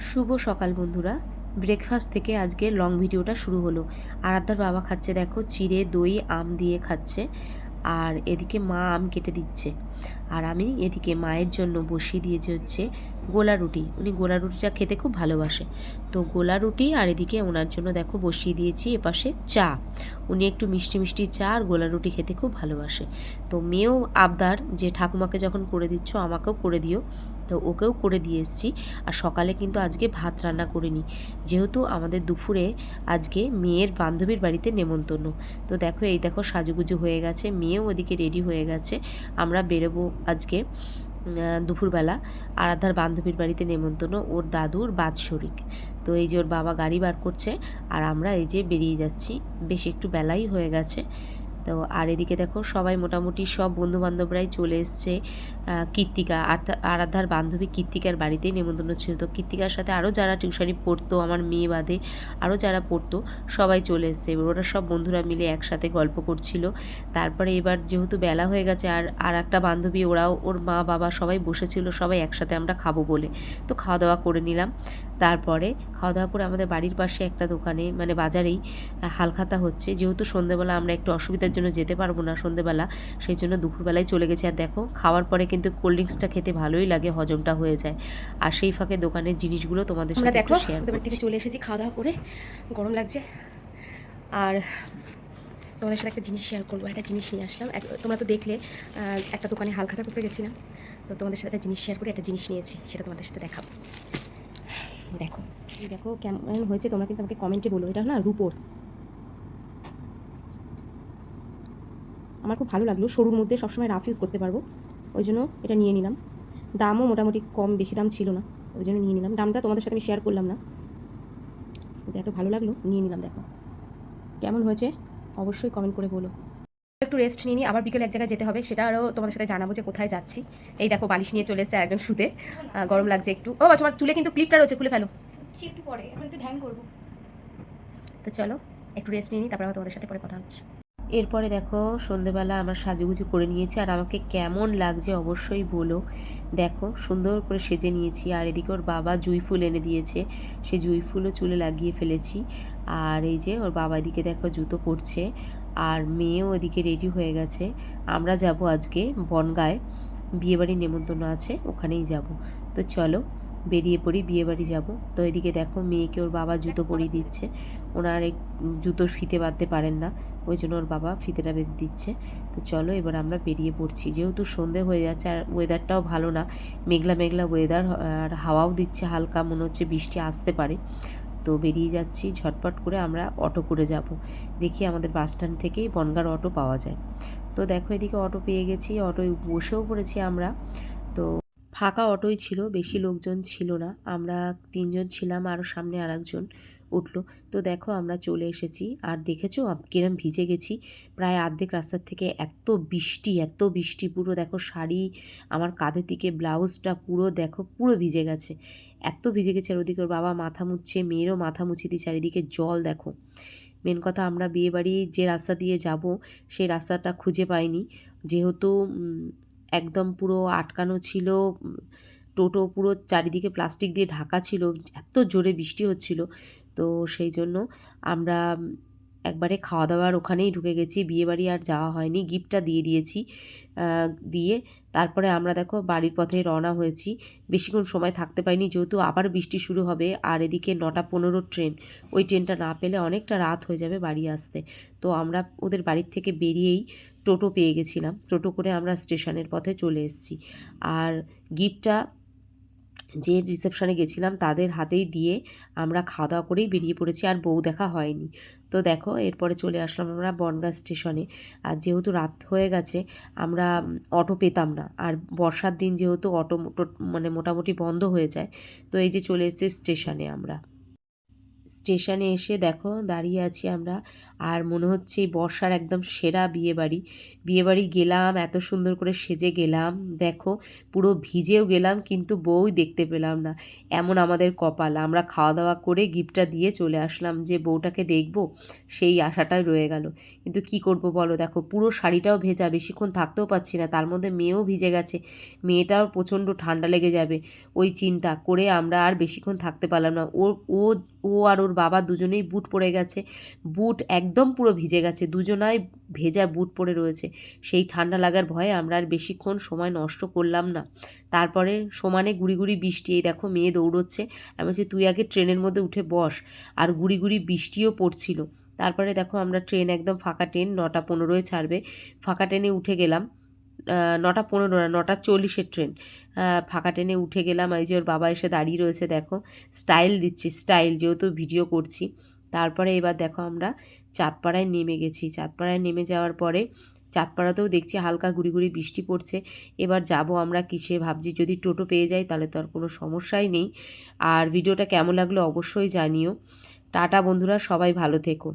শুভ সকাল বন্ধুরা। ব্রেকফাস্ট থেকে আজকে লং ভিডিওটা শুরু হলো। আরাধ্যার বাবা খাচ্ছে দেখো চিড়ে দই আম দিয়ে খাচ্ছে, আর এদিকে মা আম কেটে দিচ্ছে। আর আমি এদিকে মায়ের জন্য বসিয়ে দিয়েছি হচ্ছে গোলা রুটি। উনি গোলা রুটিটা খেতে খুব ভালোবাসে, তো গোলা রুটি আর এদিকে ওনার জন্য দেখো বসিয়ে দিয়েছি এপাশে চা। উনি একটু মিষ্টি মিষ্টি চা আর গোলা রুটি খেতে খুব ভালোবাসে। তো মেয়েও আবদার যে ঠাকুমাকে যখন করে দিচ্ছ আমাকেও করে দিও, তো ওকেও করে দিয়ে এসেছি। আর সকালে কিন্তু আজকে ভাত রান্না করিনি, যেহেতু আমাদের দুপুরে আজকে মেয়ের বান্ধবীর বাড়িতে নেমন্তন্ন। তো দেখো এই দেখো সাজুগুজু হয়ে গেছে, মেয়েও ওদিকে রেডি হয়ে গেছে। আমরা বেরোবো আজকে দুপুরবেলা আরাধ্যার বান্ধবীর বাড়িতে নেমন্তন্ন, ওর দাদুর বাৎসরিক। তো এই যে ওর বাবা গাড়ি বার করছে আর আমরা এই যে বেরিয়ে যাচ্ছি, বেশ একটু বেলাই হয়ে গেছে। তো আর এদিকে দেখো সবাই মোটামুটি সব বন্ধুবান্ধবরাই চলে এসছে। কৃত্তিকা আরাধ্যার বান্ধবী কৃত্তিকার বাড়িতেই নেমন্তন্ন ছিল। তো কৃত্তিকার সাথে আরও যারা টিউশনি পড়তো, আমার মেয়ে বাদে আরও যারা পড়তো সবাই চলে এসছে। এবার ওরা সব বন্ধুরা মিলে একসাথে গল্প করছিল। তারপরে এবার যেহেতু বেলা হয়ে গেছে, আর একটা বান্ধবী ওরাও ওর মা বাবা সবাই বসেছিল, সবাই একসাথে আমরা খাবো বলে তো খাওয়া দাওয়া করে নিলাম। তারপরে খাওয়া দাওয়া করে আমাদের বাড়ির পাশে একটা দোকানে মানে বাজারেই হালখাতা হচ্ছে। যেহেতু সন্ধেবেলা আমরা একটু অসুবিধার জন্য যেতে পারবো না সন্ধেবেলা, সেই জন্য দুপুরবেলায় চলে গেছি। আর দেখো খাওয়ার পরে কিন্তু কোল্ড ড্রিঙ্কসটা খেতে ভালোই লাগে, হজমটা হয়ে যায়। আর সেই ফাঁকে দোকানের জিনিসগুলো তোমাদের সাথে একটু শেয়ার ওদের বাড়ি করছি। থেকে চলে এসেছি খাওয়া দাওয়া করে, গরম লাগছে। আর তোমাদের সাথে একটা জিনিস শেয়ার করবো, একটা জিনিস নিয়ে আসলাম। তোমরা তো দেখলে একটা দোকানে হালখাতা করতে গেছিলাম, তো তোমাদের সাথে একটা জিনিস শেয়ার করে একটা জিনিস নিয়েছি, সেটা তোমাদের সাথে দেখাবো। দেখো দেখো কেমন হয়েছে, তোমরা কিন্তু আমাকে কমেন্টে বলো। এটা না রুপোর, আমার খুব ভালো লাগলো। সরুর মধ্যে সবসময় রাফ ইউজ করতে পারবো, ওই জন্য এটা নিয়ে নিলাম। দামও মোটামুটি কম, বেশি দাম ছিল না, ওই জন্য নিয়ে নিলাম। দামটা তোমাদের সাথে আমি শেয়ার করলাম না, কিন্তু এত ভালো লাগলো নিয়ে নিলাম। দেখো কেমন হয়েছে অবশ্যই কমেন্ট করে বলো। একটু রেস্ট নিয়ে নিই, আবার বিকেলে এক জায়গায় যেতে হবে, সেটা আরও তোমাদের সাথে জানাবো যে কোথায় যাচ্ছি। এই দেখো বালিশ নিয়ে চলে এসেছে একজন শুতে, গরম লাগছে একটু। ও তোমার চুলে কিন্তু ক্লিপটা রয়েছে, খুলে ফেলো একটু পরে, এখন একটু ধ্যান করবো। তো চলো একটু রেস্ট নিয়ে নিই, তারপর আবার তোমাদের সাথে পরে কথা হচ্ছে। এরপরে দেখো সন্ধেবেলা আমার সাজুগুজু করে নিয়েছি, আর আমাকে কেমন লাগছে অবশ্যই বলো। দেখো সুন্দর করে সেজে নিয়েছি, আর এদিকে ওর বাবা জুঁই ফুল এনে দিয়েছে, সে জুঁই ফুলও চুলে লাগিয়ে ফেলেছি। আর এই যে ওর বাবা এদিকে দেখো জুতো পরছে, আর মেয়েও এদিকে রেডি হয়ে গেছে। আমরা যাব আজকে বনগাঁয়, বিয়েবাড়ির নেমন্তন্ন আছে, ওখানেই যাব। তো চলো বেরিয়ে পড়ি, বিয়েবাড়ি যাব। তো এদিকে দেখো মেয়েকে ওর বাবা জুতো পরিয়ে দিচ্ছে। ওনার এই জুতোর ফিতে বাঁধতে পারেন না, ওই জন্য ওর বাবা ফিতেটা বেঁধে দিচ্ছে। তো চলো এবার আমরা বেরিয়ে পড়ছি, যেহেতু সন্ধে হয়ে যাচ্ছে আর ওয়েদারটাও ভালো না, মেঘলা মেঘলা ওয়েদার, আর হাওয়াও দিচ্ছে হালকা, মনে হচ্ছে বৃষ্টি আসতে পারে। তো বেরিয়ে যাচ্ছি ঝটপট করে, আমরা অটো করে যাব। দেখি আমাদের বাস স্ট্যান্ড থেকেই বনগাঁর অটো পাওয়া যায়। তো দেখো এদিকে অটো পেয়ে গেছি, অটোয় বসেও পড়েছি আমরা। তো ফাঁকা অটোই ছিল, বেশি লোকজন ছিল না, আমরা তিনজন ছিলাম, আরও সামনে আরেকজন উঠলো। তো দেখো আমরা চলে এসেছি, আর দেখেছো কিরম ভিজে গেছি প্রায় অর্ধেক রাস্তার থেকে। এত বৃষ্টি এত বৃষ্টি, পুরো দেখো শাড়ি আমার কাঁধের দিকে, ব্লাউজটা পুরো দেখো পুরো ভিজে গেছে, এত ভিজে গেছে। আর ওদিকে ওর বাবা মাথা মুছছে, মেয়েরও মাথা মুছিয়ে দিচ্ছে, চারিদিকে জল দেখো। মেন কথা আমরা বিয়েবাড়ি যে রাস্তা দিয়ে যাব সেই রাস্তাটা খুঁজে পাইনি, যেহেতু একদম পুরো আটকানো ছিল। টোটো পুরো চারিদিকে প্লাস্টিক দিয়ে ঢাকা ছিল, এত জোরে বৃষ্টি হচ্ছিল। তো সেই জন্য আমরা একবারে খাওয়া দাওয়ার ওখানেই ঢুকে গেছি, বিয়েবাড়ি আর যাওয়া হয়নি, গিফটটা দিয়ে দিয়েছি। দিয়ে তারপরে আমরা দেখো বাড়ির পথে রওনা হয়েছি। বেশিক্ষণ সময় থাকতে পারিনি, যেহেতু আবার বৃষ্টি শুরু হবে, আর এদিকে 9:15 ট্রেন, ওই ট্রেনটা না পেলে অনেকটা রাত হয়ে যাবে বাড়ি আসতে। তো আমরা ওদের বাড়ির থেকে বেরিয়েই টোটো পেয়ে গেছিলাম, টোটো করে আমরা স্টেশনের পথে চলে এসেছি। আর গিফটটা যে রিসেপশনে গেছিলাম তাদের হাতেই দিয়ে আমরা খাওয়া দাওয়া করেই বেরিয়ে পড়েছি, আর বউ দেখা হয়নি। তো দেখো এরপরে চলে আসলাম আমরা বনগাঁ স্টেশনে। আর যেহেতু রাত হয়ে গেছে, আমরা অটো পেতাম না, আর বর্ষার দিন যেহেতু অটো মানে মোটামুটি বন্ধ হয়ে যায়। তো এই যে চলে এসেছি স্টেশনে আমরা। স্টেশনে এসে দেখো দাঁড়িয়ে আছি আমরা, আর মনে হচ্ছে এই বর্ষার একদম সেরা বিয়েবাড়ি গেলাম, এত সুন্দর করে সেজে গেলাম, দেখো পুরো ভিজেও গেলাম কিন্তু বউ দেখতে পেলাম না। এমন আমাদের কপাল, আমরা খাওয়া দাওয়া করে গিফটটা দিয়ে চলে আসলাম, যে বউটাকে দেখব সেই আশাটাই রয়ে গেল। কিন্তু কি করব বলো, দেখো পুরো শাড়িটাও ভেজা, বেশিক্ষণ থাকতেও পারছি না, তার মধ্যে মেয়েও ভিজে গেছে, মেয়েটাও প্রচণ্ড ঠান্ডা লেগে যাবে, ওই চিন্তা করে আমরা আর বেশিক্ষণ থাকতে পারলাম না। ও ও আর ওর বাবা দুজনেই বুট পরে গেছে, বুট একদম পুরো ভিজে গেছে, দুজনাই ভেজা বুট পরে রয়েছে। সেই ঠান্ডা লাগার ভয়ে আমরা আর বেশিক্ষণ সময় নষ্ট করলাম না। তারপরে সমানে গুড়ি গুড়ি বৃষ্টি, এই দেখো মেয়ে দৌড়চ্ছে, আমি বলছি তুই আগে ট্রেনের মধ্যে উঠে বস, আর গুড়ি গুড়ি বৃষ্টিও পড়ছিল। তারপরে দেখো আমরা ট্রেন, একদম ফাঁকা ট্রেন, 9:15 ছাড়বে, ফাঁকা ট্রেনে উঠে গেলাম। 9:15 না, 9:40 ট্রেন। ফাঁকা ট্রেনে উঠে গেলাম, এই যে ওর বাবা এসে দাঁড়িয়ে রয়েছে, দেখো স্টাইল দিচ্ছি, স্টাইল, যেহেতু ভিডিও করছি। তারপরে এবার দেখো আমরা চাঁদপাড়ায় নেমে গেছি। চাঁদপাড়ায় নেমে যাওয়ার পরে চাঁদপাড়াতেও দেখছি হালকা গুড়ি গুড়ি বৃষ্টি পড়ছে। এবার যাব আমরা কিসে, ভাবছি যদি টোটো পেয়ে যাই তাহলে তো আর কোনো সমস্যাই নেই। আর ভিডিওটা কেমন লাগলো অবশ্যই জানিও। টাটা বন্ধুরা, সবাই ভালো থেকো।